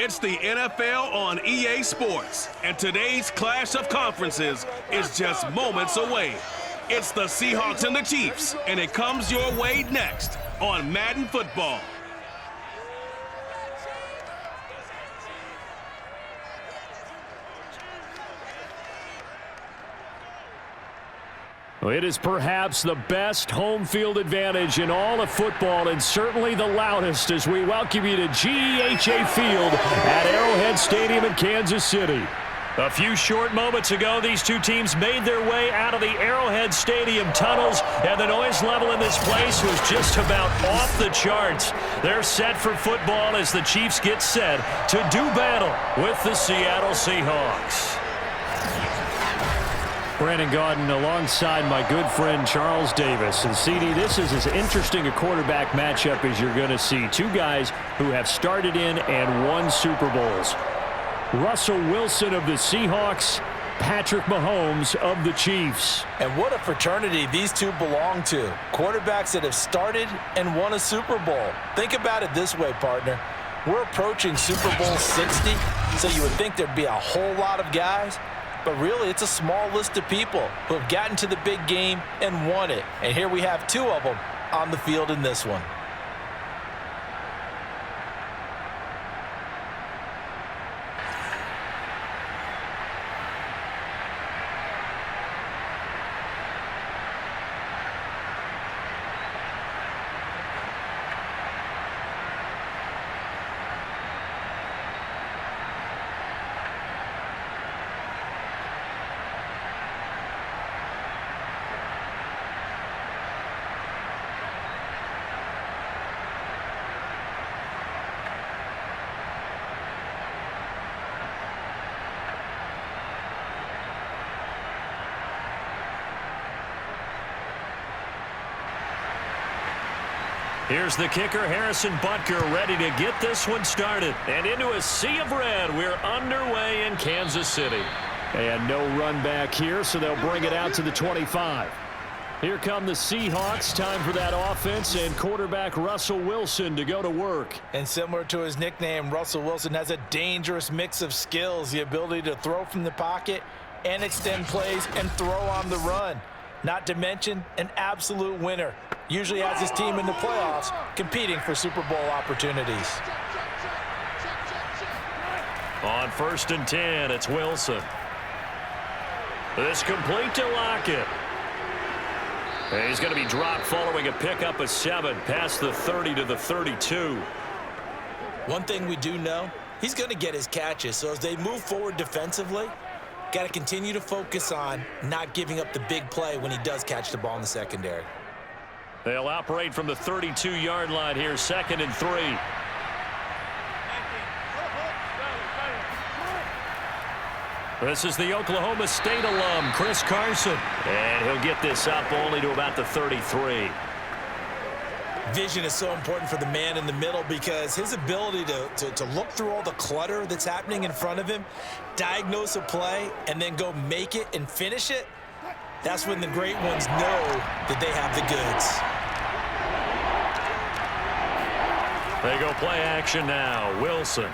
It's the NFL on EA Sports, and today's clash of conferences is just moments away. It's the Seahawks and the Chiefs, and it comes your way next on Madden Football. It is perhaps the best home field advantage in all of football, and certainly the loudest, as we welcome you to GEHA Field at Arrowhead Stadium in Kansas City. A few short moments ago, these two teams made their way out of the Arrowhead Stadium tunnels, and the noise level in this place was just about off the charts. They're set for football as the Chiefs get set to do battle with the Seattle Seahawks. Brandon Gaudin alongside my good friend Charles Davis. And CD, this is as interesting a quarterback matchup as you're going to see. Two guys who have started in and won Super Bowls. Russell Wilson of the Seahawks, Patrick Mahomes of the Chiefs. And what a fraternity these two belong to. Quarterbacks that have started and won a Super Bowl. Think about it this way, partner. We're approaching Super Bowl 60, so you would think there'd be a whole lot of guys. But really, it's a small list of people who have gotten to the big game and won it. And here we have two of them on the field in this one. Here's the kicker, Harrison Butker, ready to get this one started. And into a sea of red, we're underway in Kansas City. And no run back here, so they'll bring it out to the 25. Here come the Seahawks. Time for that offense and quarterback Russell Wilson to go to work. And similar to his nickname, Russell Wilson has a dangerous mix of skills. The ability to throw from the pocket and extend plays and throw on the run. Not to mention an absolute winner. Usually has his team in the playoffs competing for Super Bowl opportunities. On 1st and 10, it's Wilson. This complete to Lockett. And he's going to be dropped following a pickup of 7 past the 30 to the 32. One thing we do know, he's going to get his catches. So as they move forward defensively, got to continue to focus on not giving up the big play when he does catch the ball in the secondary. They'll operate from the 32-yard line here, 2nd and 3. This is the Oklahoma State alum, Chris Carson. And he'll get this up only to about the 33. Vision is so important for the man in the middle because his ability to look through all the clutter that's happening in front of him, diagnose a play, and then go make it and finish it, that's when the great ones know that they have the goods. They go play action now. Wilson.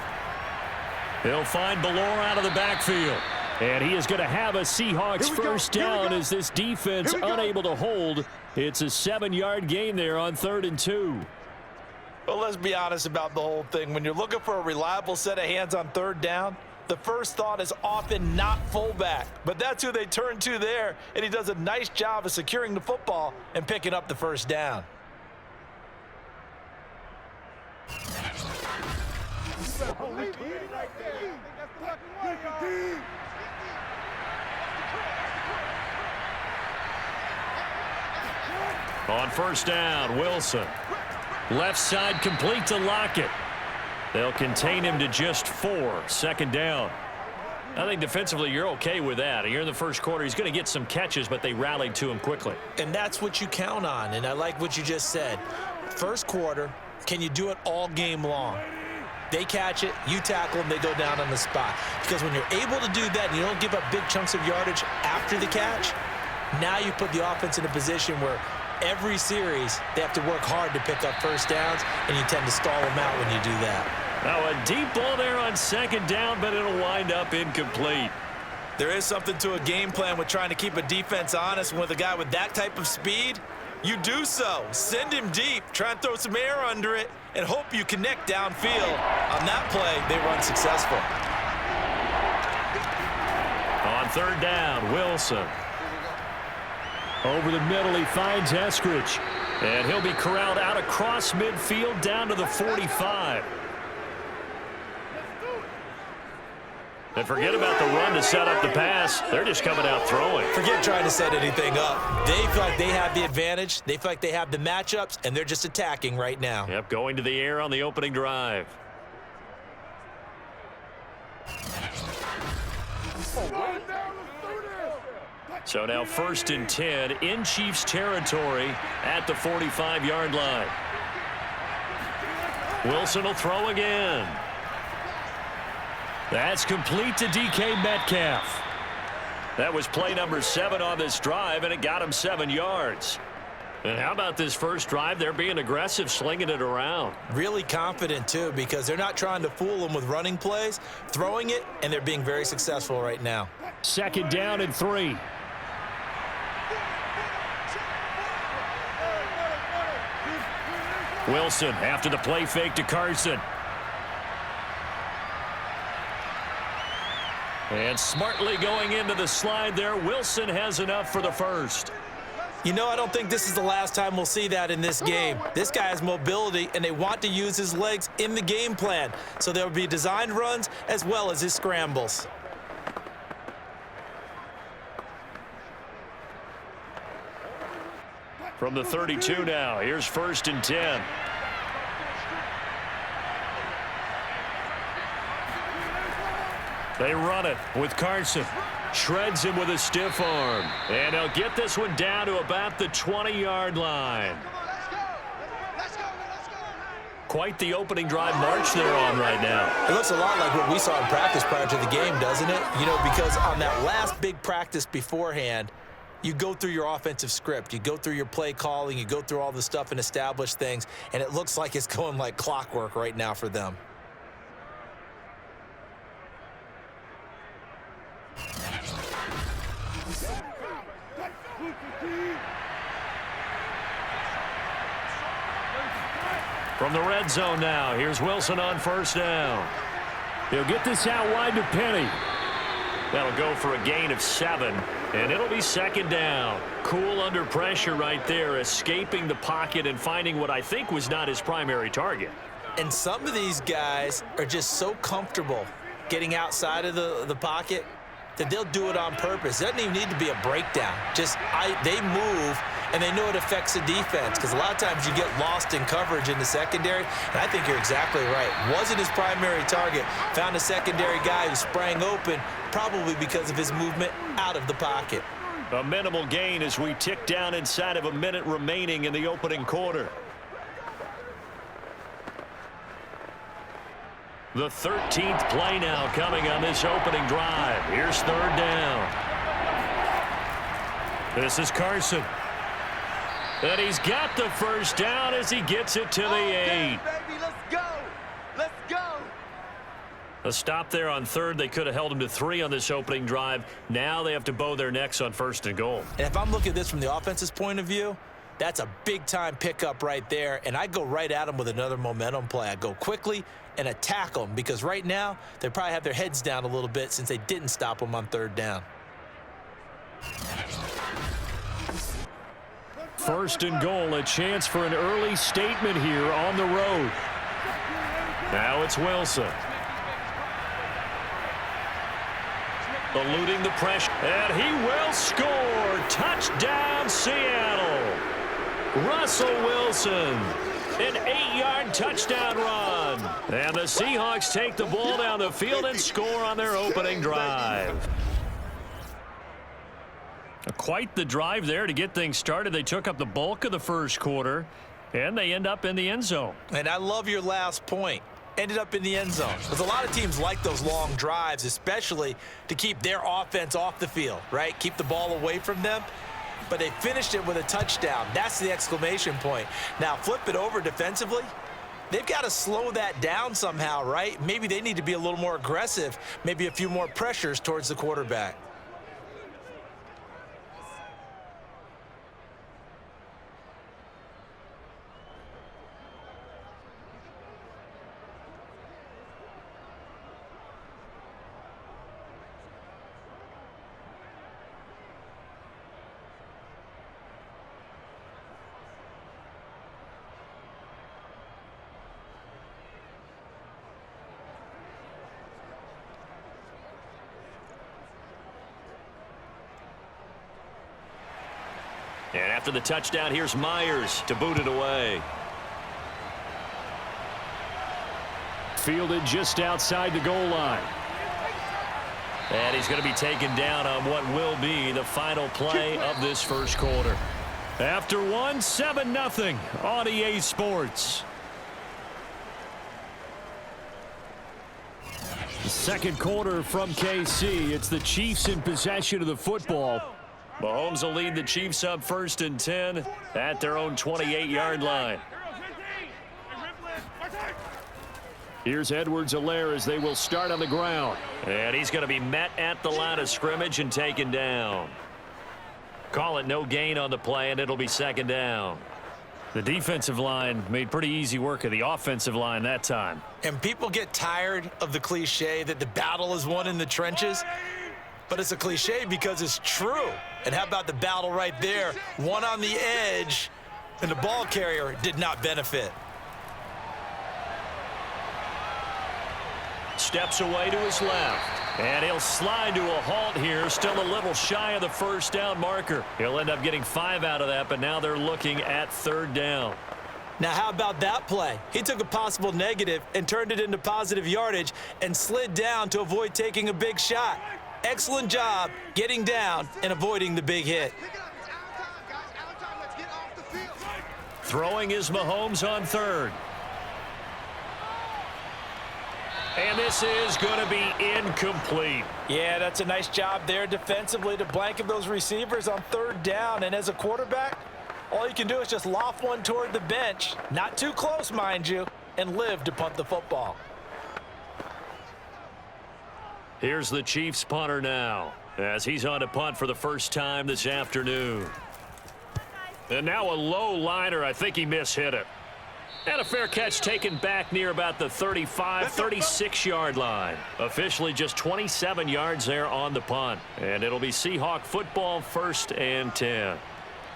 He'll find Ballore out of the backfield. And he is going to have a Seahawks first down as this defense unable to hold. It's a 7-yard gain there on 3rd and 2. Well, let's be honest about the whole thing. When you're looking for a reliable set of hands on 3rd down, the first thought is often not fullback. But that's who they turn to there, and he does a nice job of securing the football and picking up the first down. On 1st down, Wilson. Left side complete to Lockett. They'll contain him to just 4. 2nd down. I think defensively you're okay with that. Here in the first quarter, he's going to get some catches, but they rallied to him quickly. And that's what you count on, and I like what you just said. First quarter, can you do it all game long? They catch it, you tackle them, they go down on the spot. Because when you're able to do that and you don't give up big chunks of yardage after the catch, now you put the offense in a position where every series they have to work hard to pick up first downs, and you tend to stall them out when you do that. Now a deep ball there on second down, but it'll wind up incomplete. There is something to a game plan with trying to keep a defense honest. With a guy with that type of speed, you do so. Send him deep, try and throw some air under it, and hope you connect downfield. On that play, they run successful. On third down, Wilson. Over the middle, he finds Eskridge. And he'll be corralled out across midfield down to the 45. And forget about the run to set up the pass. They're just coming out throwing. Forget trying to set anything up. They feel like they have the advantage. They feel like they have the matchups, and they're just attacking right now. Yep, going to the air on the opening drive. So now 1st and 10 in Chiefs territory at the 45-yard line. Wilson will throw again. That's complete to DK Metcalf. That was play number 7 on this drive, and it got him 7 yards. And how about this first drive? They're being aggressive, slinging it around. Really confident, too, because they're not trying to fool them with running plays, throwing it, and they're being very successful right now. 2nd down and 3. Wilson after the play fake to Carson. And smartly going into the slide there, Wilson has enough for the first. You know, I don't think this is the last time we'll see that in this game. This guy has mobility, and they want to use his legs in the game plan. So there will be designed runs as well as his scrambles. From the 32 now, here's 1st and 10. They run it with Carson. Shreds him with a stiff arm. And they'll get this one down to about the 20-yard line. Quite the opening drive march they're on right now. It looks a lot like what we saw in practice prior to the game, doesn't it? You know, because on that last big practice beforehand, you go through your offensive script. You go through your play calling. You go through all the stuff and establish things. And it looks like it's going like clockwork right now for them. From the red zone now, here's Wilson on 1st down. He'll get this out wide to Penny. That'll go for a gain of 7, and it'll be 2nd down. Cool under pressure right there, escaping the pocket and finding what I think was not his primary target. And some of these guys are just so comfortable getting outside of the pocket that they'll do it on purpose. It doesn't even need to be a breakdown. Just they move, and they know it affects the defense, because a lot of times you get lost in coverage in the secondary, and I think you're exactly right. Wasn't his primary target. Found a secondary guy who sprang open, probably because of his movement out of the pocket. A minimal gain as we tick down inside of a minute remaining in the opening quarter. The 13th play now coming on this opening drive. Here's 3rd down. This is Carson. And he's got the first down as he gets it to the 8. Baby, let's go. Let's go. A stop there on 3rd. They could have held him to 3 on this opening drive. Now they have to bow their necks on 1st and goal. And if I'm looking at this from the offense's point of view, that's a big-time pickup right there, and I go right at them with another momentum play. I go quickly and attack them, because right now they probably have their heads down a little bit since they didn't stop them on 3rd down. 1st and goal, a chance for an early statement here on the road. Now it's Wilson. Eluding the pressure, and he will score. Touchdown, Seattle. Russell Wilson, an 8-yard touchdown run. And the Seahawks take the ball down the field and score on their opening drive. Quite the drive there to get things started. They took up the bulk of the first quarter, and they end up in the end zone. And I love your last point. Ended up in the end zone. Because a lot of teams like those long drives, especially to keep their offense off the field, right? Keep the ball away from them. But they finished it with a touchdown. That's the exclamation point. Now, flip it over defensively. they've got to slow that down somehow, right? Maybe they need to be a little more aggressive, maybe a few more pressures towards the quarterback. And after the touchdown, here's Myers to boot it away. Fielded just outside the goal line. And he's going to be taken down on what will be the final play of this first quarter. After one, 7-0 on EA Sports. The second quarter from KC. It's the Chiefs in possession of the football. Mahomes will lead the Chiefs up 1st and 10 at their own 28-yard line. Here's Edwards-Helaire as they will start on the ground. And he's going to be met at the line of scrimmage and taken down. Call it no gain on the play, and it'll be 2nd down. The defensive line made pretty easy work of the offensive line that time. And people get tired of the cliche that the battle is won in the trenches. But it's a cliche because it's true. And how about the battle right there? One on the edge, and the ball carrier did not benefit. Steps away to his left. And he'll slide to a halt here. Still a little shy of the 1st down marker. He'll end up getting 5 out of that, but now they're looking at 3rd down. Now, how about that play? He took a possible negative and turned it into positive yardage and slid down to avoid taking a big shot. Excellent job getting down and avoiding the big hit. Throwing is Mahomes on 3rd. And this is going to be incomplete. Yeah, that's a nice job there defensively to blanket those receivers on 3rd down. And as a quarterback, all you can do is just loft one toward the bench, not too close, mind you, and live to punt the football. Here's the Chiefs punter now as he's on to punt for the first time this afternoon. And now a low liner. I think he mishit it. And a fair catch taken back near about the 35, 36-yard line. Officially just 27 yards there on the punt. And it'll be Seahawk football 1st and 10.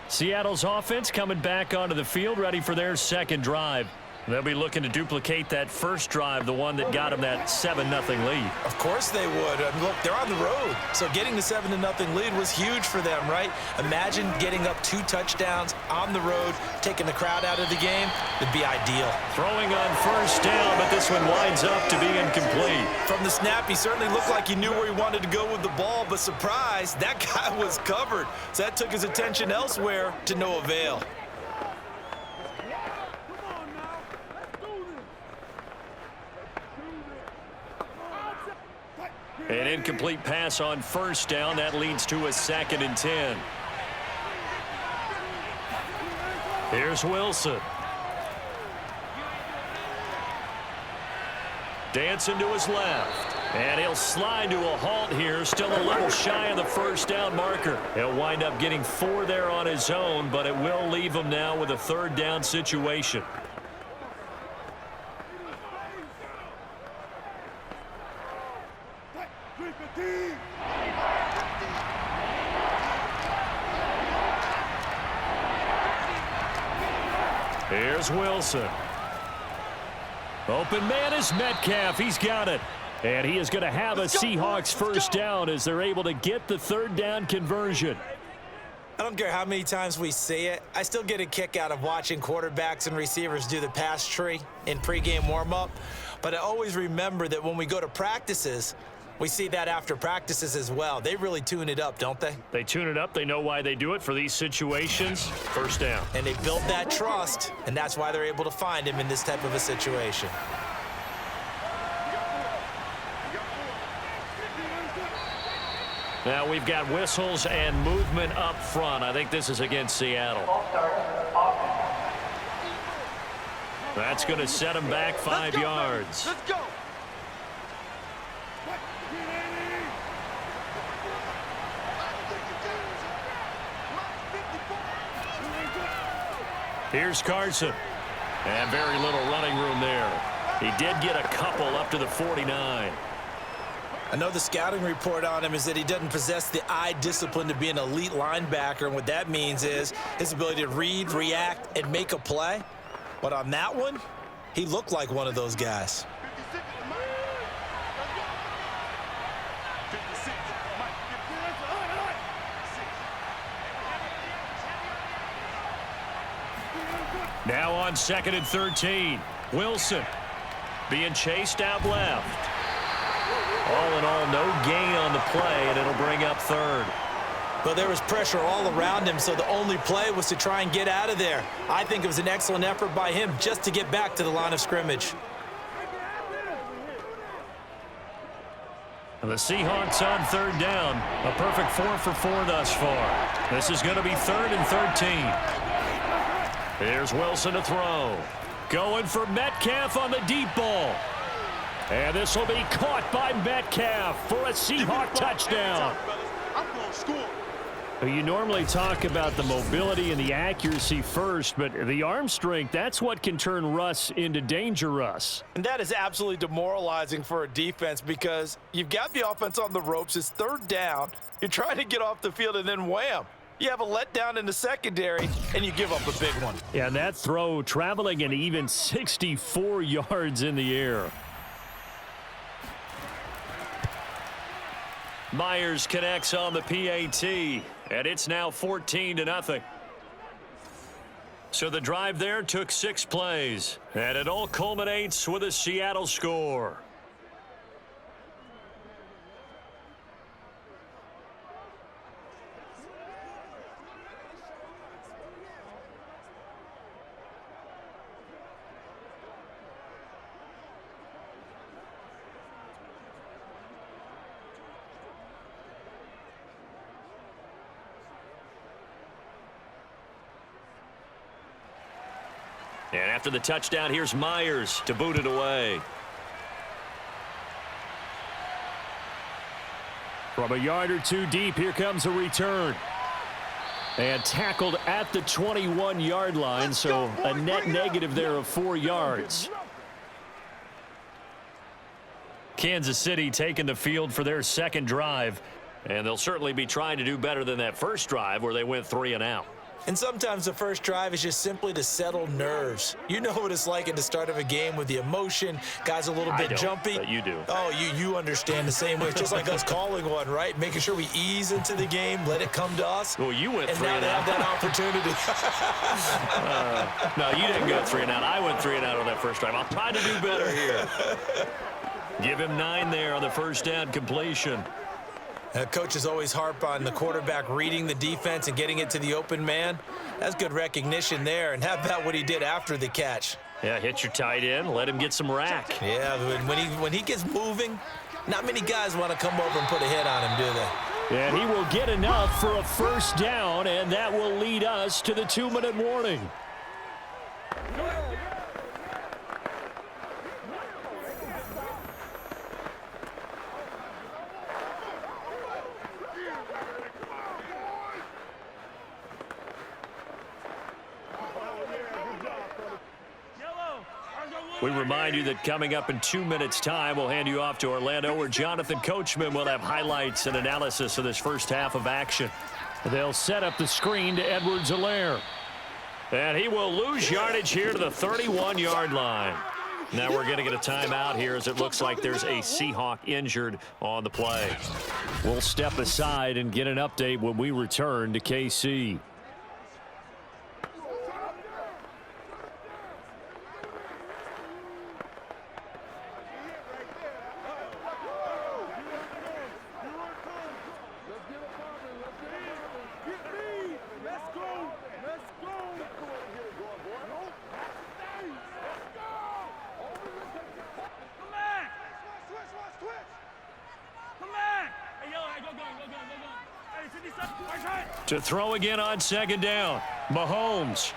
Seattle's offense coming back onto the field, ready for their 2nd drive. They'll be looking to duplicate that first drive, the one that got them that 7-0 lead. Of course they would. I mean, look, they're on the road, so getting the 7-0 lead was huge for them, right? Imagine getting up 2 touchdowns on the road, taking the crowd out of the game. It'd be ideal. Throwing on 1st down, but this one winds up to be incomplete. From the snap, he certainly looked like he knew where he wanted to go with the ball, but surprise, that guy was covered. So that took his attention elsewhere to no avail. An incomplete pass on 1st down. That leads to a 2nd and 10. Here's Wilson. Dancing to his left. And he'll slide to a halt here. Still a little shy of the 1st down marker. He'll wind up getting 4 there on his own, but it will leave him now with a 3rd down situation. Here's Wilson. Open man is Metcalf. He's got it. And he is going to have a Seahawks 1st down as they're able to get the 3rd down conversion. I don't care how many times we see it. I still get a kick out of watching quarterbacks and receivers do the pass tree in pregame warm-up. But I always remember that when we go to practices, we see that after practices as well. They really tune it up, don't they? They tune it up. They know why they do it for these situations. 1st down. And they built that trust, and that's why they're able to find him in this type of a situation. Now we've got whistles and movement up front. I think this is against Seattle. That's going to set him back 5 yards. Let's go. Here's Carson. And very little running room there. He did get a couple up to the 49. I know the scouting report on him is that he doesn't possess the eye discipline to be an elite linebacker, and what that means is his ability to read, react, and make a play. But on that one, he looked like one of those guys. Now on 2nd and 13. Wilson being chased out left. All in all, no gain on the play, and it'll bring up 3rd. But there was pressure all around him, so the only play was to try and get out of there. I think it was an excellent effort by him just to get back to the line of scrimmage. The Seahawks on 3rd down. A perfect 4 for 4 thus far. This is going to be 3rd and 13. Here's Wilson to throw. Going for Metcalf on the deep ball. And this will be caught by Metcalf for a Seahawk touchdown. I'm going to score. You normally talk about the mobility and the accuracy first, but the arm strength, that's what can turn Russ into danger Russ. And that is absolutely demoralizing for a defense because you've got the offense on the ropes. It's 3rd down. You're trying to get off the field, and then wham. You have a letdown in the secondary, and you give up a big one. Yeah, and that throw traveling an even 64 yards in the air. Myers connects on the PAT, and it's now 14-0. So the drive there took 6 plays, and it all culminates with a Seattle score. And after the touchdown, here's Myers to boot it away. From a yard or 2 deep, here comes a return. And tackled at the 21-yard line, so a net negative there of 4 yards. Kansas City taking the field for their 2nd drive. And they'll certainly be trying to do better than that first drive where they went 3 and out. And sometimes the first drive is just simply to settle nerves. You know what it's like at the start of a game with the emotion. Guys a little bit jumpy. But you do. Oh, you understand the same way. It's just like us calling one, right? Making sure we ease into the game, let it come to us. Well, you went 3 and and now out. they have that opportunity. No, you didn't go 3 and out. I went 3 and out on that first drive. I'll try to do better here. Give him 9 there on the first down completion. Coaches always harp on the quarterback reading the defense and getting it to the open man. That's good recognition there. And how about what he did after the catch? Yeah, hit your tight end, let him get some rack. Yeah, when he gets moving, not many guys want to come over and put a hit on him, do they? And he will get enough for a first down, and that will lead us to the 2-minute warning. We remind you that coming up in 2 minutes' time, we'll hand you off to Orlando, where Jonathan Coachman will have highlights and analysis of this first half of action. They'll set up the screen to Edwards-Helaire. And he will lose yardage here to the 31-yard line. Now we're going to get a timeout here as it looks like there's a Seahawk injured on the play. We'll step aside and get an update when we return to KC. To throw again on 2nd down, Mahomes.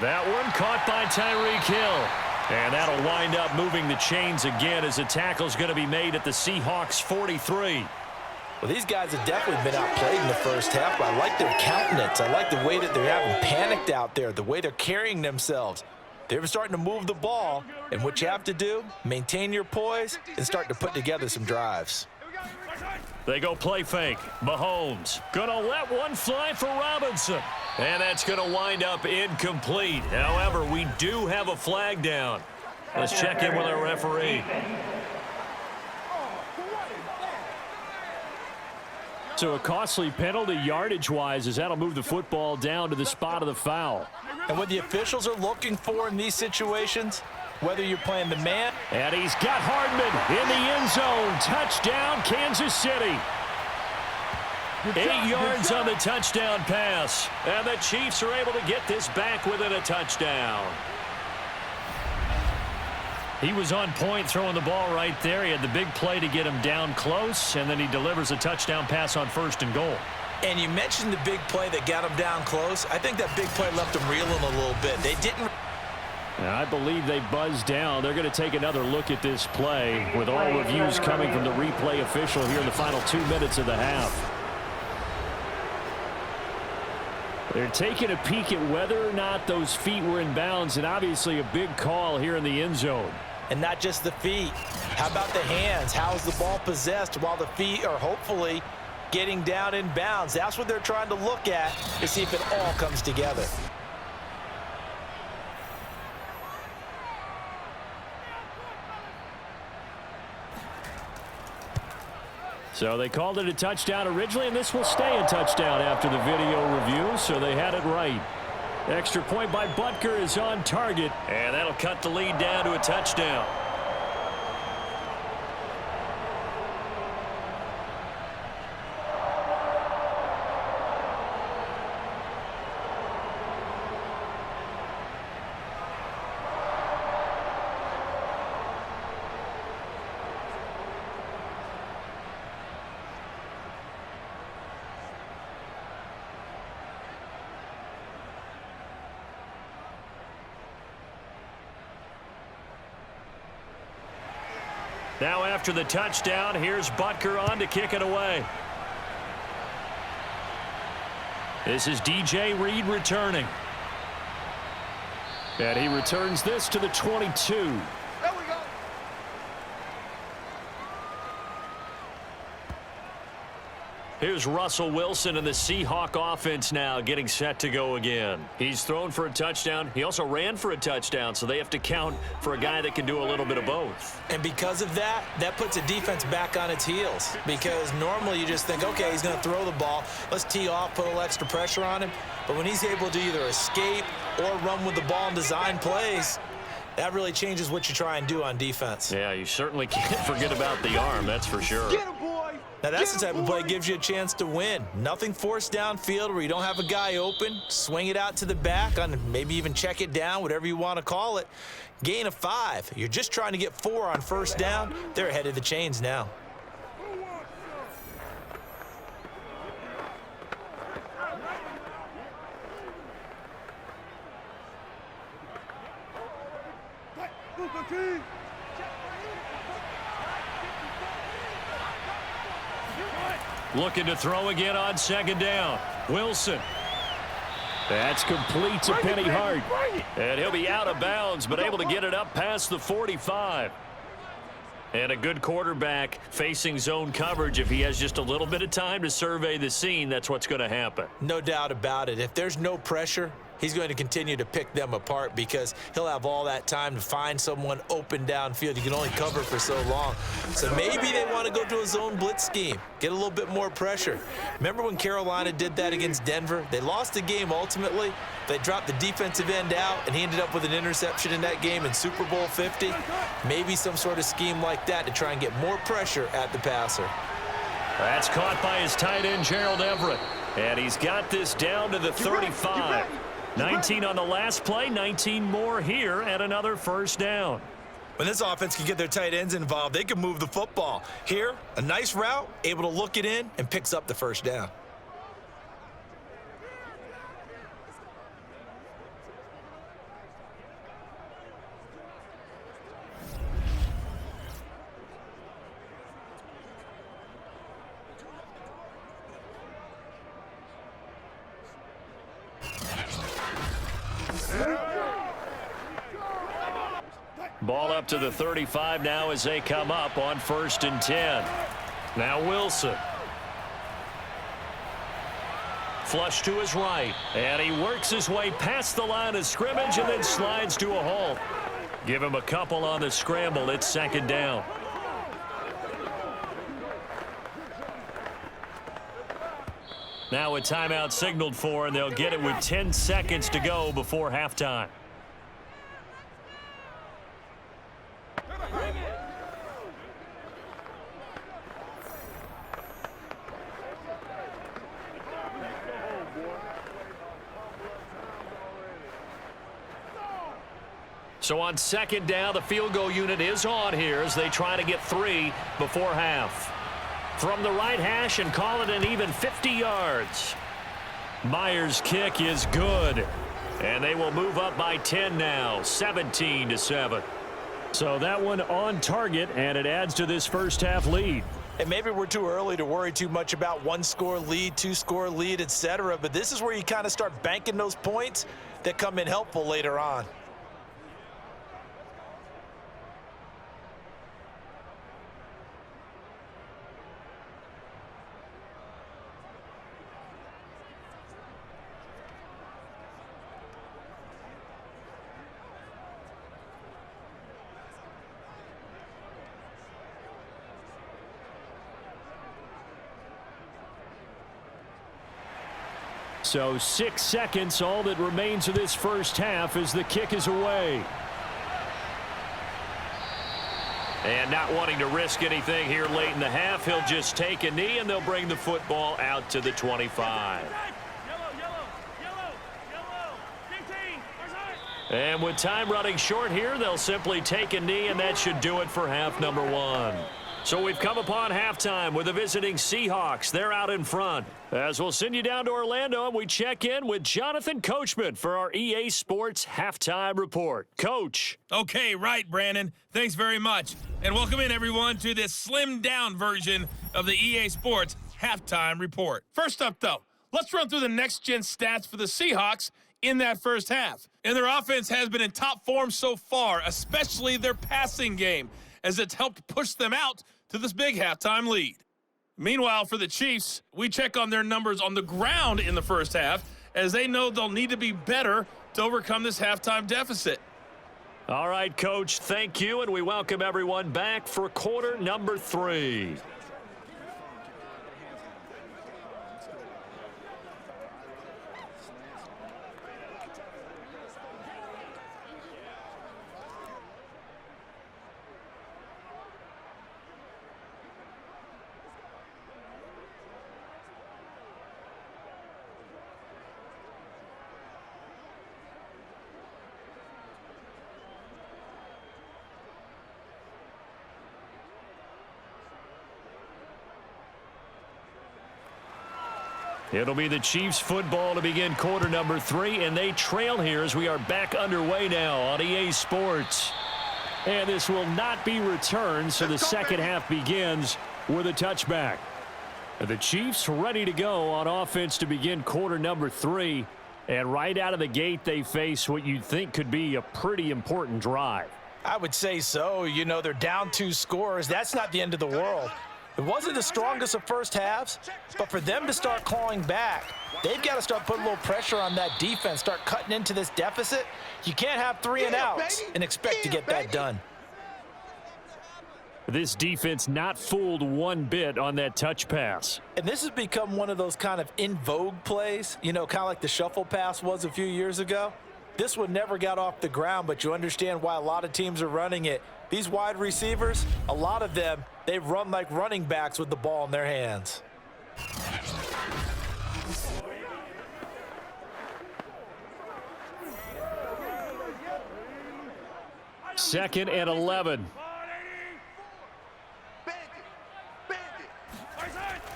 That one caught by Tyreek Hill. And that'll wind up moving the chains again as the tackle's going to be made at the Seahawks 43. Well, these guys have definitely been outplayed in the first half, but I like their countenance. I like the way that they're having panicked out there, the way they're carrying themselves. They're starting to move the ball, and what you have to do, maintain your poise and start to put together some drives. They go play fake. Mahomes gonna let one fly for Robinson. And that's gonna wind up incomplete. However, we do have a flag down. Let's check in with our referee. So a costly penalty yardage-wise as that'll move the football down to the spot of the foul. And what the officials are looking for in these situations, whether you're playing the man. And he's got Hardman in the end zone. Touchdown, Kansas City. 8 yards on the touchdown pass. And the Chiefs are able to get this back within a touchdown. He was on point throwing the ball right there. He had the big play to get him down close, and then he delivers a touchdown pass on 1st and goal. And you mentioned the big play that got him down close. I think that big play left him reeling a little bit. They didn't. I believe they buzzed down. They're going to take another look at this play with all reviews coming from the replay official here in the final 2 minutes of the half. They're taking a peek at whether or not those feet were in bounds, and obviously a big call here in the end zone. And not just the feet. How about the hands? How is the ball possessed while the feet are hopefully getting down in bounds? That's what they're trying to look at to see if it all comes together. So they called it a touchdown originally, and this will stay a touchdown after the video review, so they had it right. Extra point by Butker is on target, and that'll cut the lead down to a touchdown. Now after the touchdown, here's Butker on to kick it away. This is DJ Reed returning. And he returns this to the 22. There we go. Here's Russell Wilson and the Seahawk offense now getting set to go again. He's thrown for a touchdown. He also ran for a touchdown, so they have to count for a guy that can do a little bit of both. And because of that, that puts a defense back on its heels. Because normally you just think, okay, he's going to throw the ball. Let's tee off, put a little extra pressure on him. But when he's able to either escape or run with the ball and design plays, that really changes what you try and do on defense. Yeah, you certainly can't forget about the arm, that's for sure. Get him, boy. Now, that's the type of play that gives you a chance to win. Nothing forced downfield where you don't have a guy open. Swing it out to the back, on maybe even check it down, whatever you want to call it. Gain of 5. You're just trying to get 4 on 1st down. They're ahead of the chains now. Looking to throw again on 2nd down. Wilson. That's complete to Penny Hart. And he'll be out of bounds, but able to get it up past the 45. And a good quarterback facing zone coverage. If he has just a little bit of time to survey the scene, that's what's going to happen. No doubt about it. If there's no pressure, he's going to continue to pick them apart because he'll have all that time to find someone open downfield. You can only cover for so long. So maybe they want to go to a zone blitz scheme, get a little bit more pressure. Remember when Carolina did that against Denver? They lost the game ultimately. They dropped the defensive end out, and he ended up with an interception in that game in Super Bowl 50. Maybe some sort of scheme like that to try and get more pressure at the passer. That's caught by his tight end, Gerald Everett. And he's got this down to the 35. 19 on the last play, 19 more here, and another 1st down. When this offense can get their tight ends involved, they can move the football. Here, a nice route, able to look it in, and picks up the 1st down. Ball up to the 35 now as they come up on 1st and 10. Now Wilson. Flush to his right. And he works his way past the line of scrimmage and then slides to a halt. Give him a couple on the scramble. It's 2nd down. Now a timeout signaled for, and they'll get it with 10 seconds to go before halftime. So on 2nd down, the field goal unit is on here as they try to get 3 before half. From the right hash and call it an even 50 yards. Myers' kick is good. And they will move up by 10 now, 17-7. So that one on target, and it adds to this first half lead. And maybe we're too early to worry too much about 1-score lead, 2-score lead, etc. But this is where you kind of start banking those points that come in helpful later on. So 6 seconds, all that remains of this first half as the kick is away. And not wanting to risk anything here late in the half, he'll just take a knee and they'll bring the football out to the 25. And with time running short here, they'll simply take a knee, and that should do it for half number 1. So we've come upon halftime with the visiting Seahawks. They're out in front. As we'll send you down to Orlando, and we check in with Jonathan Coachman for our EA Sports Halftime Report. Coach. Okay, right, Brandon. Thanks very much. And welcome in, everyone, to this slimmed-down version of the EA Sports Halftime Report. First up, though, let's run through the next-gen stats for the Seahawks in that first half. And their offense has been in top form so far, especially their passing game, as it's helped push them out to this big halftime lead. Meanwhile, for the Chiefs, we check on their numbers on the ground in the first half, as they know they'll need to be better to overcome this halftime deficit. All right, Coach, thank you, and we welcome everyone back for quarter number 3. It'll be the Chiefs football to begin quarter number 3, and they trail here as we are back underway now on EA Sports. And this will not be returned, so the second half begins with a touchback. The Chiefs ready to go on offense to begin quarter number 3, and right out of the gate they face what you'd think could be a pretty important drive. I would say so. You know, they're down 2 scores. That's not the end of the world. It wasn't the strongest of first halves, but for them to start clawing back, they've got to start putting a little pressure on that defense, start cutting into this deficit. You can't have 3 and outs and expect to get that done. This defense not fooled one bit on that touch pass. And this has become one of those kind of in vogue plays, you know, kind of like the shuffle pass was a few years ago. This one never got off the ground, but you understand why a lot of teams are running it. These wide receivers, a lot of them, they run like running backs with the ball in their hands. Second and 11.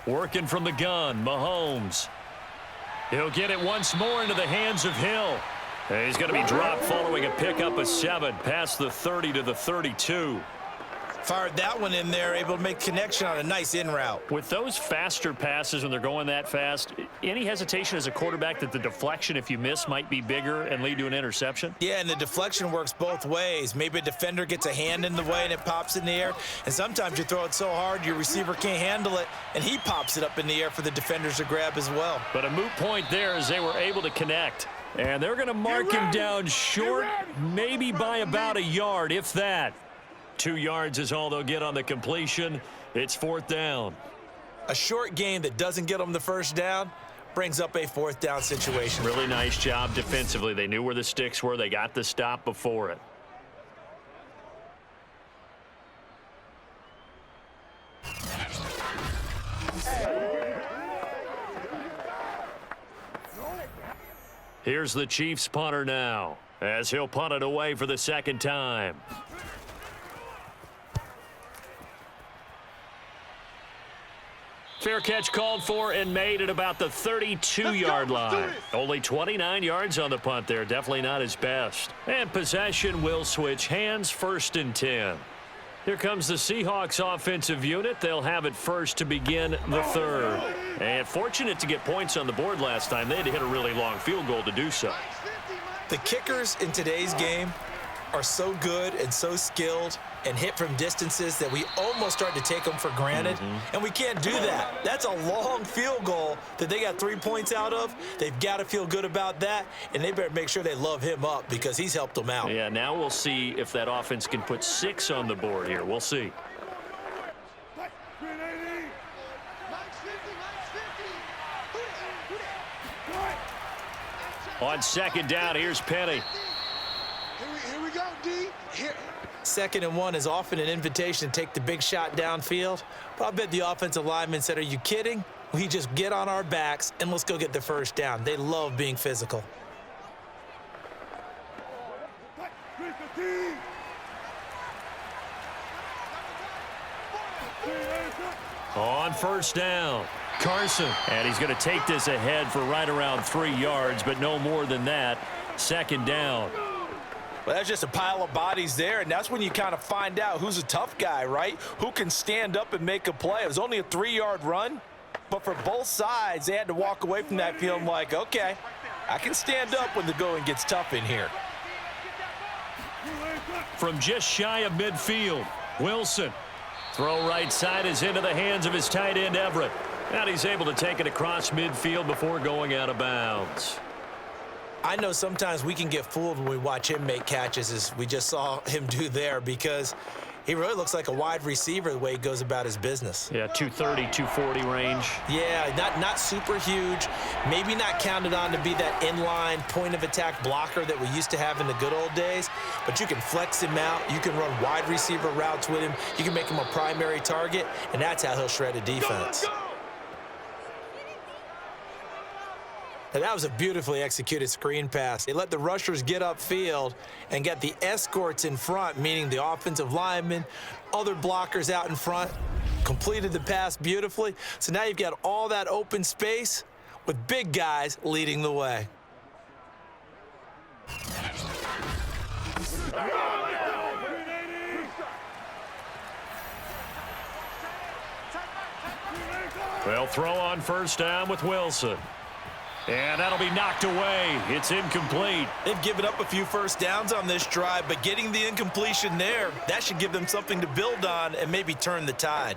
Working from the gun, Mahomes. He'll get it once more into the hands of Hill. He's going to be dropped following a pickup of 7 past the 30 to the 32. Fired that one in there, able to make connection on a nice in route. With those faster passes when they're going that fast, any hesitation as a quarterback that the deflection, if you miss, might be bigger and lead to an interception? Yeah, and the deflection works both ways. Maybe a defender gets a hand in the way and it pops in the air, and sometimes you throw it so hard your receiver can't handle it, and he pops it up in the air for the defenders to grab as well. But a moot point there as they were able to connect. And they're going to mark him down short, maybe by about a yard, if that. 2 yards is all they'll get on the completion. It's 4th down. A short game that doesn't get them the first down brings up a 4th down situation. Really nice job defensively. They knew where the sticks were. They got the stop before it. Here's the Chiefs punter now, as he'll punt it away for the second time. Fair catch called for and made at about the 32-yard line. Only 29 yards on the punt there. Definitely not his best. And possession will switch hands, 1st and 10. Here comes the Seahawks offensive unit. They'll have it first to begin the 3rd. And fortunate to get points on the board last time. They had to hit a really long field goal to do so. The kickers in today's game are so good and so skilled and hit from distances that we almost start to take them for granted, and we can't do that. That's a long field goal that they got 3 points out of. They've got to feel good about that, and they better make sure they love him up because he's helped them out. Yeah, now we'll see if that offense can put 6 on the board here. We'll see. On 2nd down, here's Penny. Here we go, D. Here. 2nd and 1 is often an invitation to take the big shot downfield. But I bet the offensive lineman said, are you kidding? We just get on our backs and let's go get the first down. They love being physical. On 1st down, Carson. And he's going to take this ahead for right around 3 yards, but no more than that. 2nd down. Well, that's just a pile of bodies there, and that's when you kind of find out who's a tough guy, right? Who can stand up and make a play. It was only a 3-yard run, but for both sides, they had to walk away from that feeling like, okay, I can stand up when the going gets tough in here. From just shy of midfield, Wilson. Throw right side is into the hands of his tight end, Everett. And he's able to take it across midfield before going out of bounds. I know sometimes we can get fooled when we watch him make catches, as we just saw him do there, because he really looks like a wide receiver the way he goes about his business. Yeah, 230, 240 range. Yeah, not super huge. Maybe not counted on to be that inline point-of-attack blocker that we used to have in the good old days, but you can flex him out. You can run wide receiver routes with him. You can make him a primary target, and that's how he'll shred a defense. And that was a beautifully executed screen pass. They let the rushers get upfield and get the escorts in front, meaning the offensive linemen, other blockers out in front, completed the pass beautifully. So now you've got all that open space with big guys leading the way. Well, throw on 1st down with Wilson. And that'll be knocked away. It's incomplete. They've given up a few first downs on this drive, but getting the incompletion there, that should give them something to build on and maybe turn the tide.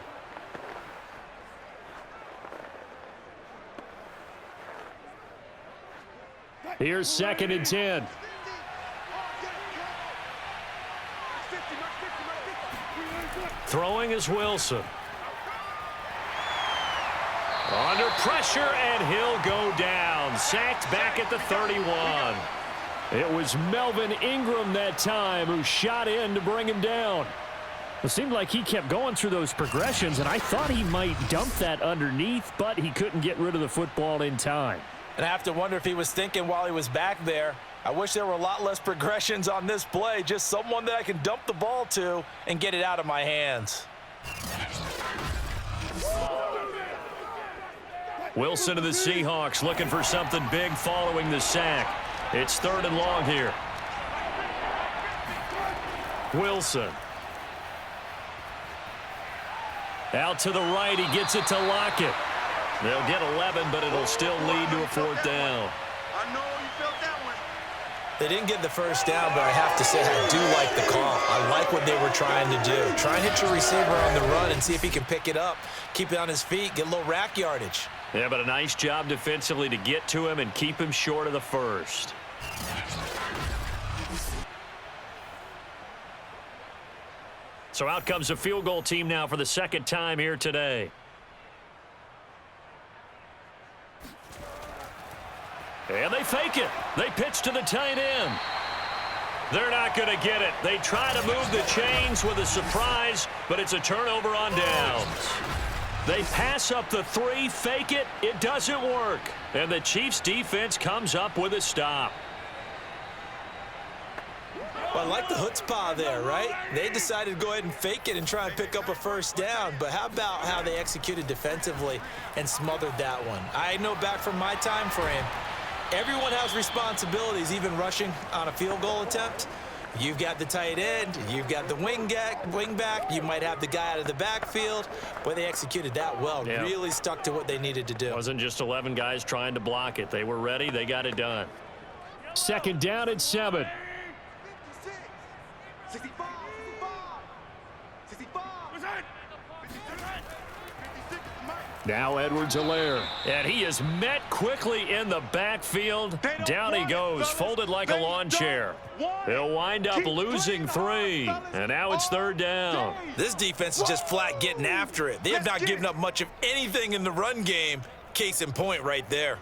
Here's 2nd and 10. Throwing is Wilson. Under pressure, and he'll go down. Sacked back at the 31. It was Melvin Ingram that time who shot in to bring him down. It seemed like he kept going through those progressions, and I thought he might dump that underneath, but he couldn't get rid of the football in time. And I have to wonder if he was thinking while he was back there, I wish there were a lot less progressions on this play, just someone that I can dump the ball to and get it out of my hands. Wilson of the Seahawks looking for something big following the sack. It's 3rd and long here. Out to the right, he gets it to Lockett. They'll get 11, but it'll still lead to a 4th down. I know you felt that one. They didn't get the first down, but I have to say I do like the call. I like what they were trying to do. Try and hit your receiver on the run and see if he can pick it up, keep it on his feet, get a little rack yardage. Yeah, but a nice job defensively to get to him and keep him short of the first. So out comes a field goal team now for the 2nd time here today. And they fake it. They pitch to the tight end. They're not going to get it. They try to move the chains with a surprise, but it's a turnover on downs. They pass up the 3, fake it. It doesn't work. And the Chiefs defense comes up with a stop. Well, I like the chutzpah there, right? They decided to go ahead and fake it and try and pick up a first down. But how about how they executed defensively and smothered that one? I know back from my time frame, everyone has responsibilities, even rushing on a field goal attempt. You've got the tight end, you've got the wing back, you might have the guy out of the backfield, but they executed that well. Yeah. Really stuck to what they needed to do. It wasn't just 11 guys trying to block it. They were ready. They got it done. 2nd down and 7. 65, 65, 65. Now Edwards-Helaire. And he is met quickly in the backfield. Down he goes, folded like a lawn chair. He'll wind up losing 3. And now it's 3rd down. This defense is just flat getting after it. They have not given up much of anything in the run game. Case in point right there.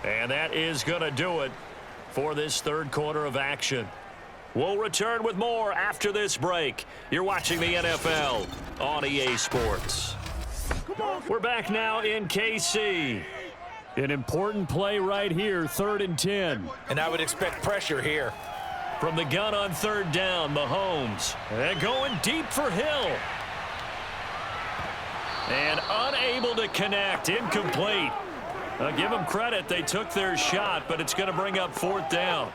And that is going to do it for this 3rd quarter of action. We'll return with more after this break. You're watching the NFL on EA Sports. We're back now in KC. An important play right here, 3rd and 10. And I would expect pressure here. From the gun on 3rd down, Mahomes. And going deep for Hill. And unable to connect, incomplete. Give them credit, they took their shot, but it's going to bring up 4th down.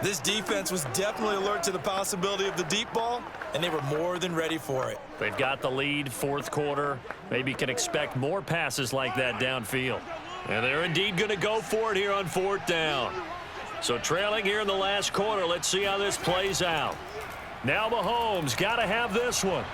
This defense was definitely alert to the possibility of the deep ball, and they were more than ready for it. They've got the lead, 4th quarter. Maybe can expect more passes like that downfield. And they're indeed going to go for it here on 4th down. So trailing here in the last quarter, let's see how this plays out. Now Mahomes got to have this one.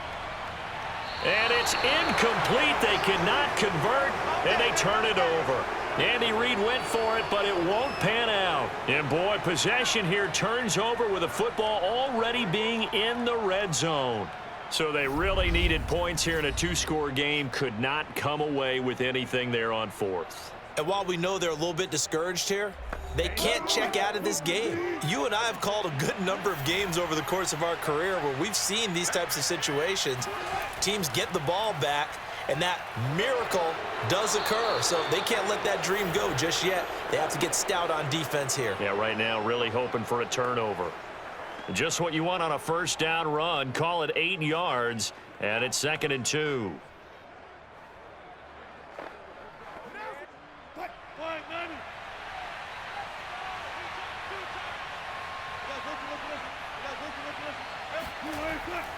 And it's incomplete. They cannot convert, and they turn it over. Andy Reid went for it, but it won't pan out. And boy, possession here turns over with the football already being in the red zone. So they really needed points here in a 2-score game. Could not come away with anything there on 4th. And while we know they're a little bit discouraged here, they can't check out of this game. You and I have called a good number of games over the course of our career where we've seen these types of situations. Teams get the ball back, and that miracle does occur. So they can't let that dream go just yet. They have to get stout on defense here. Yeah, right now really hoping for a turnover. Just what you want on a 1st down run. Call it 8 yards, and it's 2nd and 2.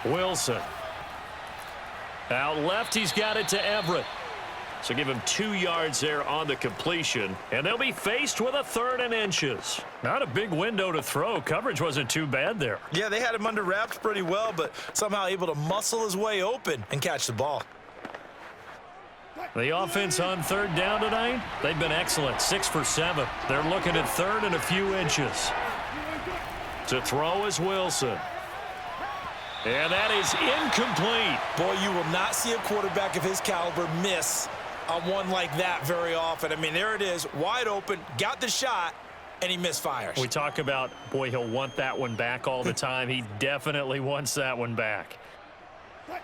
Wilson. Out left, he's got it to Everett. So give him 2 yards there on the completion. And they'll be faced with a 3rd and inches. Not a big window to throw. Coverage wasn't too bad there. Yeah, they had him under wraps pretty well, but somehow able to muscle his way open and catch the ball. The offense on 3rd down tonight, they've been excellent. 6 for 7. They're looking at 3rd and a few inches. To throw is Wilson. And that is incomplete. Boy, you will not see a quarterback of his caliber miss on one like that very often. I mean, there it is, wide open, got the shot, and he misfires. We talk about, boy, he'll want that one back all the time. He definitely wants that one back.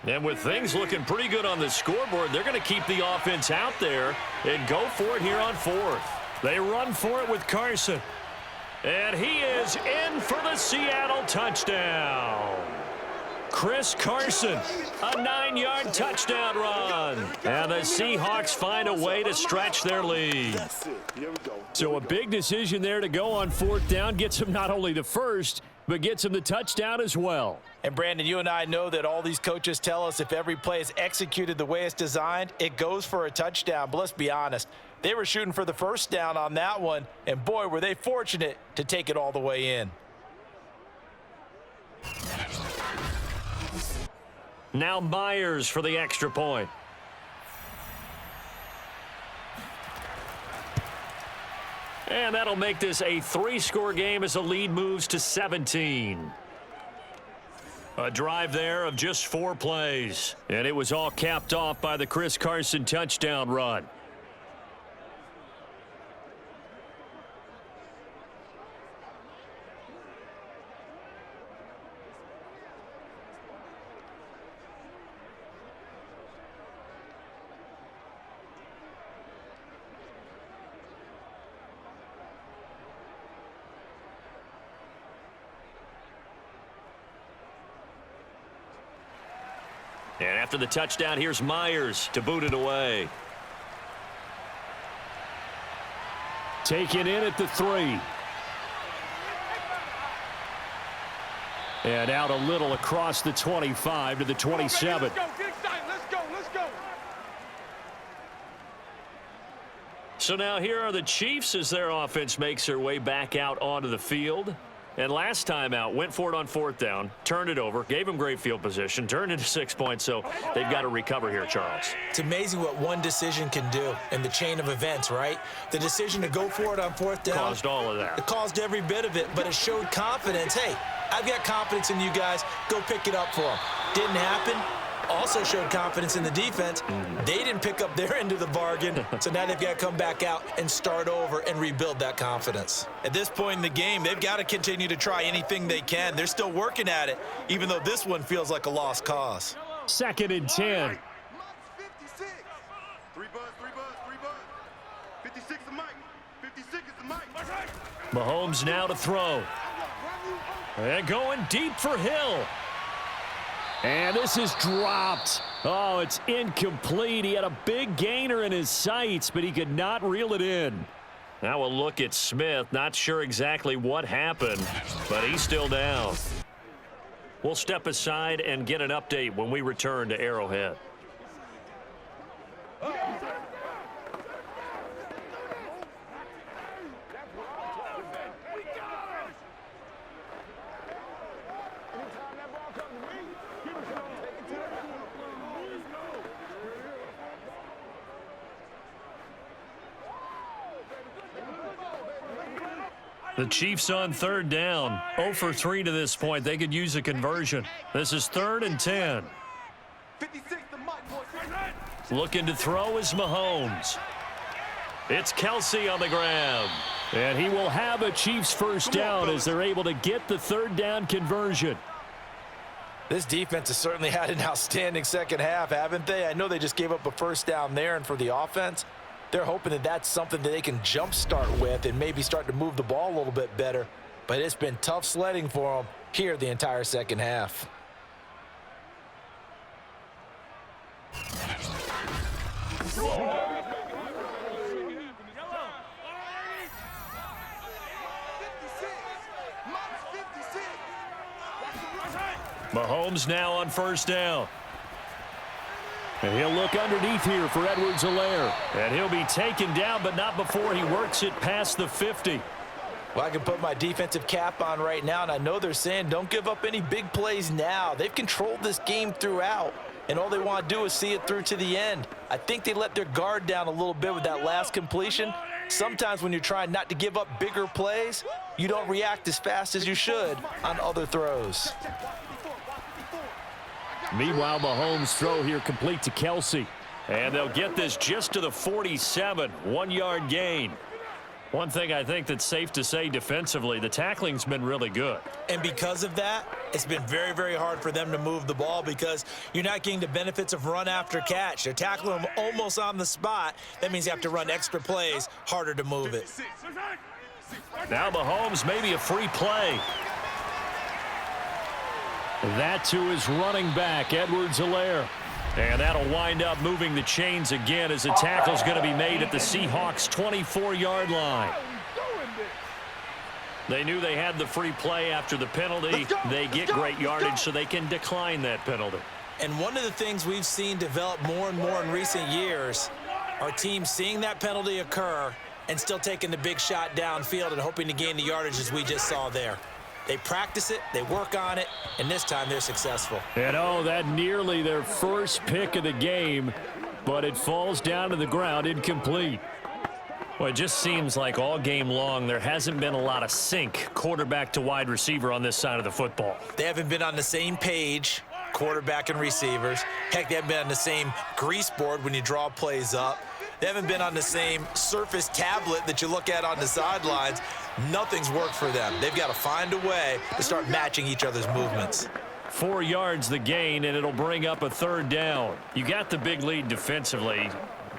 And with things looking pretty good on the scoreboard, they're going to keep the offense out there and go for it here on fourth. They run for it with Carson. And he is in for the Seattle touchdown. Chris Carson, a 9-yard touchdown run. And the Seahawks find a way to stretch their lead. So a big decision there to go on fourth down. Gets him not only the first, but gets him the touchdown as well. And Brandon, you and I know that all these coaches tell us if every play is executed the way it's designed, it goes for a touchdown. But let's be honest, they were shooting for the first down on that one, and boy, were they fortunate to take it all the way in. Now Myers for the extra point. And that'll make this a 3-score game as the lead moves to 17. A drive there of just 4 plays. And it was all capped off by the Chris Carson touchdown run. And after the touchdown, here's Myers to boot it away. Taken in at the 3. And out a little across the 25 to the 27. Let's go, get excited. Let's go. So now here are the Chiefs as their offense makes their way back out onto the field. And last time out, went for it on fourth down, turned it over, gave them great field position, turned it to 6 points, so they've got to recover here, Charles. It's amazing what one decision can do in the chain of events, right? The decision to go for it on fourth down. Caused all of that. It caused every bit of it, but it showed confidence. Hey, I've got confidence in you guys. Go pick it up for them. Didn't happen. Also showed confidence in the defense. They didn't pick up their end of the bargain, so now they've got to come back out and start over and rebuild that confidence. At this point in the game, they've got to continue to try anything they can. They're still working at it, even though this one feels like a lost cause. 2nd and 10. 56. 3 buzz. 56 is Mike. 56 is the Mike. Mahomes now to throw. And going deep for Hill. And this is dropped. Oh, it's incomplete. He had a big gainer in his sights, but he could not reel it in. Now a look at Smith. Not sure exactly what happened, but he's still down. We'll step aside and get an update when we return to Arrowhead. The Chiefs on third down. 0 for 3 to this point. They could use a conversion. This is 3rd and 10. 56 the Mike. Looking to throw is Mahomes. It's Kelsey on the ground. And he will have a Chiefs first down as they're able to get the 3rd down conversion. This defense has certainly had an outstanding second half, haven't they? I know they just gave up a first down there, and for the offense, they're hoping that that's something that they can jumpstart with and maybe start to move the ball a little bit better. But it's been tough sledding for them here the entire second half. Mahomes now on first down. And he'll look underneath here for Edwards-Helaire. And he'll be taken down, but not before he works it past the 50. Well, I can put my defensive cap on right now, and I know they're saying don't give up any big plays now. They've controlled this game throughout, and all they want to do is see it through to the end. I think they let their guard down a little bit with that last completion. Sometimes when you're trying not to give up bigger plays, you don't react as fast as you should on other throws. Meanwhile, Mahomes' throw here complete to Kelsey. And they'll get this just to the 47, 1-yard gain. One thing I think that's safe to say defensively, the tackling's been really good. And because of that, it's been very, very hard for them to move the ball because you're not getting the benefits of run after catch. They're tackling them almost on the spot. That means you have to run extra plays, harder to move it. Now Mahomes, maybe a free play. That to his running back, Edwards-Helaire. And that'll wind up moving the chains again as the tackle's going to be made at the Seahawks' 24-yard line. They knew they had the free play after the penalty. They get great yardage so they can decline that penalty. And one of the things we've seen develop more and more in recent years are teams seeing that penalty occur and still taking the big shot downfield and hoping to gain the yardage as we just saw there. They practice it, they work on it, and this time they're successful. And oh, that nearly their first pick of the game, but it falls down to the ground incomplete. Well, it just seems like all game long there hasn't been a lot of sync quarterback to wide receiver on this side of the football. They haven't been on the same page, quarterback and receivers. Heck, they haven't been on the same grease board when you draw plays up. They haven't been on the same Surface tablet that you look at on the sidelines. Nothing's worked for them. They've got to find a way to start matching each other's movements. 4 yards the gain, and it'll bring up a third down. You got the big lead defensively.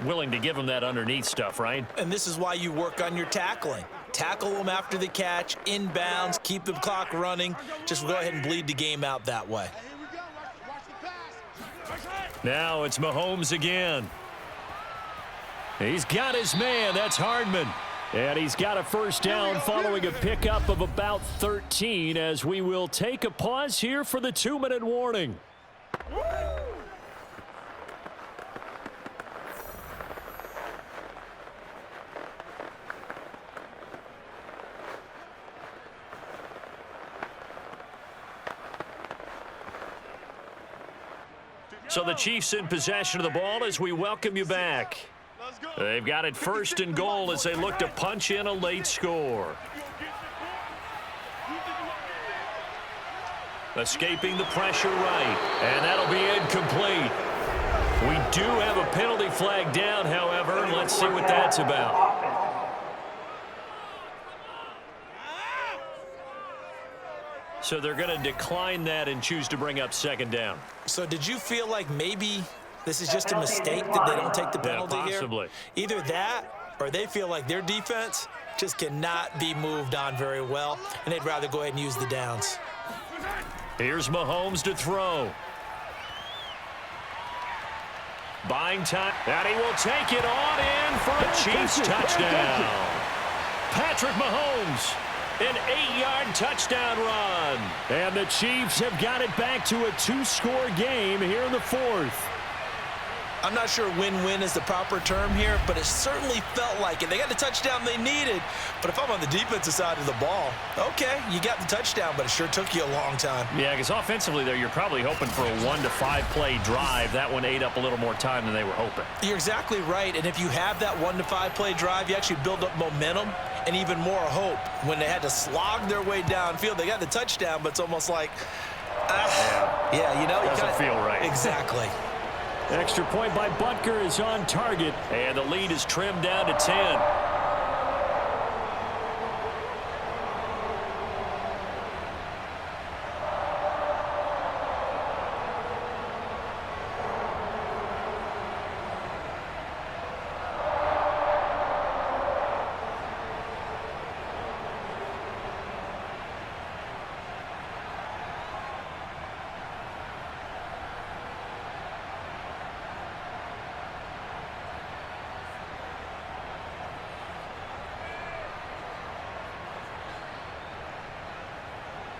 Willing to give them that underneath stuff, right? And this is why you work on your tackling. Tackle them after the catch, inbounds, keep the clock running. Just go ahead and bleed the game out that way. Now it's Mahomes again. He's got his man. That's Hardman. And he's got a first down following a pickup of about 13 as we will take a pause here for the 2-minute warning. So the Chiefs in possession of the ball as we welcome you back. They've got it first and goal as they look to punch in a late score. Escaping the pressure right, and that'll be incomplete. We do have a penalty flag down, however. Let's see what that's about. So they're going to decline that and choose to bring up second down. So did you feel like maybe this is just a mistake that they don't take the penalty possibly here? Either that or they feel like their defense just cannot be moved on very well, and they'd rather go ahead and use the downs. Here's Mahomes to throw. Buying time, and he will take it on in for a Chiefs touchdown. Patrick Mahomes, an 8-yard touchdown run. And the Chiefs have got it back to a 2-score game here in the fourth. I'm not sure win-win is the proper term here, but it certainly felt like it. They got the touchdown they needed, but if I'm on the defensive side of the ball, okay, you got the touchdown, but it sure took you a long time. Yeah, because offensively, though, you're probably hoping for a 1 to 5 play drive. That one ate up a little more time than they were hoping. You're exactly right, and if you have that 1 to 5 play drive, you actually build up momentum and even more hope. When they had to slog their way downfield, they got the touchdown, but it's almost like, yeah, you know. Doesn't feel right. Exactly. Extra point by Butker is on target, and the lead is trimmed down to 10.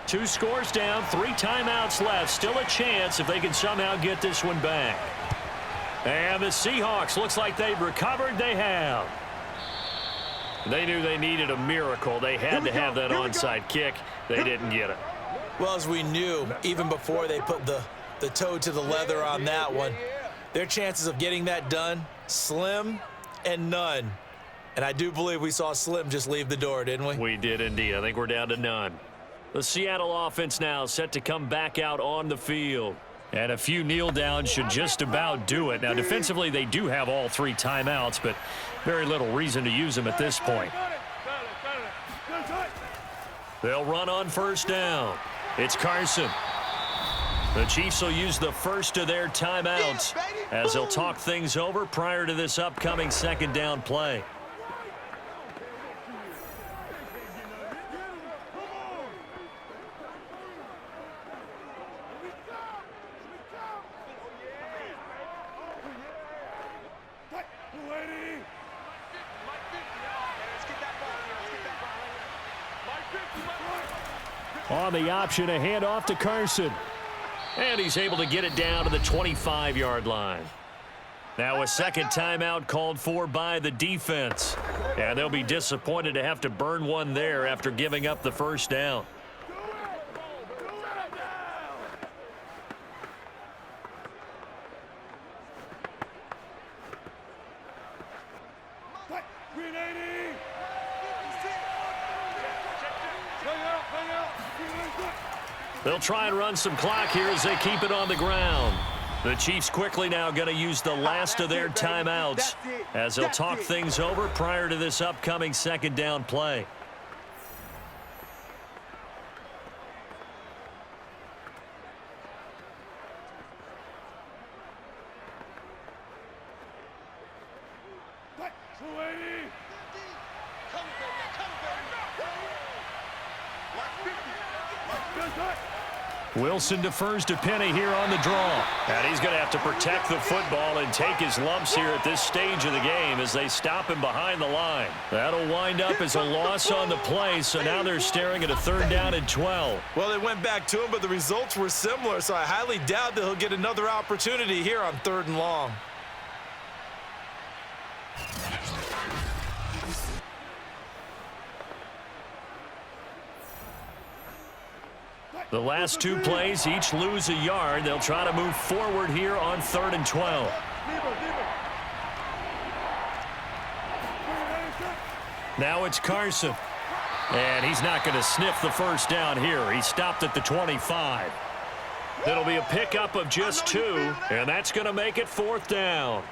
Two scores down, 3 timeouts left. Still a chance if they can somehow get this one back. And the Seahawks, looks like they've recovered. They have. They knew they needed a miracle. They had to have that onside kick. They didn't get it. Well, as we knew, even before they put the toe to the leather on that one, their chances of getting that done, slim and none. And I do believe we saw Slim just leave the door, didn't we? We did indeed. I think we're down to none. The Seattle offense now set to come back out on the field. And a few kneel downs should just about do it. Now, defensively, they do have all 3 timeouts, but very little reason to use them at this point. They'll run on first down. It's Carson. The Chiefs will use the first of their timeouts as they'll talk things over prior to this upcoming second down play. On the option, a handoff to Carson. And he's able to get it down to the 25-yard line. Now a second timeout called for by the defense. And they'll be disappointed to have to burn one there after giving up the first down. They'll try and run some clock here as they keep it on the ground. The Chiefs quickly now going to use the last of their timeouts as they'll talk things over prior to this upcoming second down play. Wilson defers to Penny here on the draw. And he's going to have to protect the football and take his lumps here at this stage of the game as they stop him behind the line. That'll wind up as a loss on the play, so now they're staring at a third down and 12. Well, they went back to him, but the results were similar, so I highly doubt that he'll get another opportunity here on 3rd and long. The last two plays each lose a yard. They'll try to move forward here on 3rd and 12. Now it's Carson. And he's not going to sniff the first down here. He stopped at the 25. It'll be a pickup of just 2, and that's going to make it 4th down.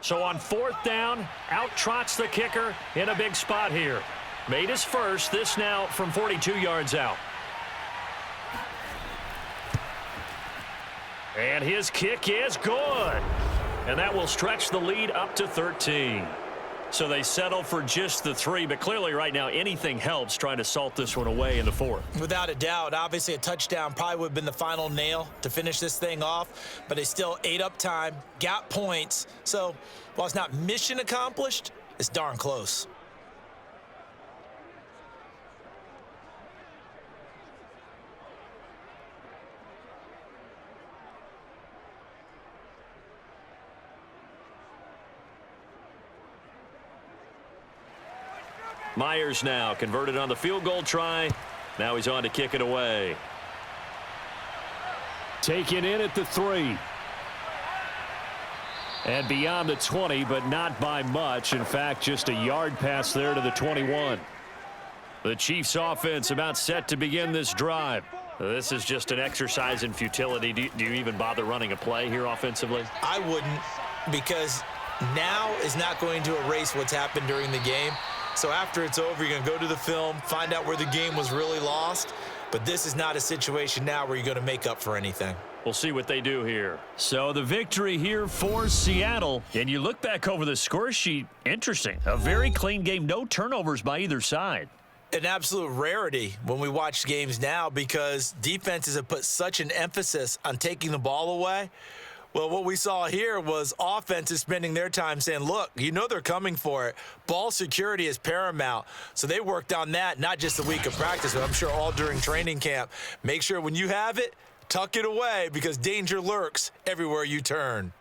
So on 4th down, out trots the kicker in a big spot here. Made his first, this now from 42 yards out. And his kick is good. And that will stretch the lead up to 13. So they settle for just the 3, but clearly right now anything helps trying to salt this one away in the 4th. Without a doubt, obviously a touchdown probably would have been the final nail to finish this thing off, but they still ate up time, got points. So while it's not mission accomplished, it's darn close. Myers now converted on the field goal try. Now he's on to kick it away. Taken in at the 3. And beyond the 20, but not by much. In fact, just a yard pass there to the 21. The Chiefs offense about set to begin this drive. This is just an exercise in futility. Do you even bother running a play here offensively? I wouldn't, because now is not going to erase what's happened during the game. So after it's over, you're going to go to the film, find out where the game was really lost. But this is not a situation now where you're going to make up for anything. We'll see what they do here. So the victory here for Seattle. And you look back over the score sheet, interesting. A very clean game, no turnovers by either side. An absolute rarity when we watch games now because defenses have put such an emphasis on taking the ball away. Well, what we saw here was offenses spending their time saying, look, you know they're coming for it. Ball security is paramount. So they worked on that, not just a week of practice, but I'm sure all during training camp. Make sure when you have it, tuck it away because danger lurks everywhere you turn.